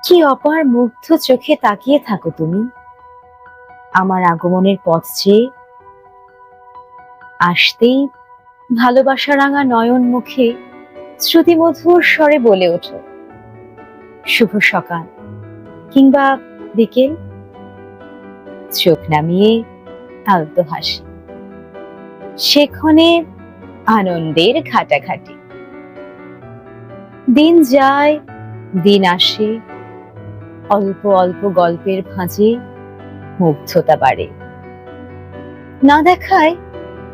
কি অপার মুগ্ধ চোখে তাকিয়ে থাকো তুমি আমার আগমনের পথ চেয়ে। আসতেই ভালোবাসা রাঙা নয়ন মুখে শ্রুতিমধুর স্বরে বলে ওঠো শুভ সকাল কিংবা বিকেল। চোখ নামিয়ে আলতো হাসি, সেক্ষণে আনন্দের ঘাটাঘাটি। দিন যায়, দিন আসে, অল্প অল্প গল্পের ভাঁজে মুগ্ধতা বাড়ে। না দেখায়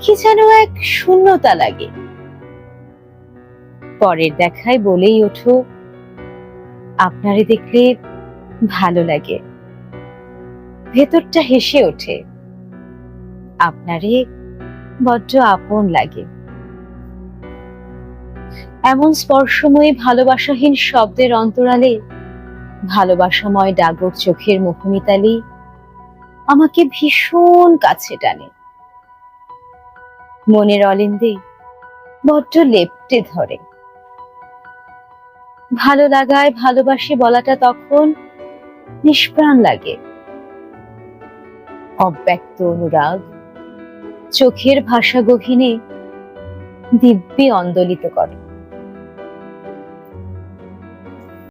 কি যেন এক শূন্যতা লাগে। পরের দেখায় বলেই ওঠো আপনারে দেখলে ভালো লাগে। ভেতরটা হেসে ওঠে, আপনারে বড্ড আপন লাগে। এমন স্পর্শময়ী ভালোবাসাহীন শব্দের অন্তরালে ভালোবাসাময় ডাগর চোখের মুখমিতালি আমাকে ভীষণ কাছে টানে। মনের অলিন্দে বড্ড লেপ্টে ধরে। ভালো লাগায় ভালোবাসি বলাটা তখন নিষ্প্রাণ লাগে। অব্যক্ত অনুরাগ চোখের ভাষা গহীনে দিব্যি আন্দোলিত করে।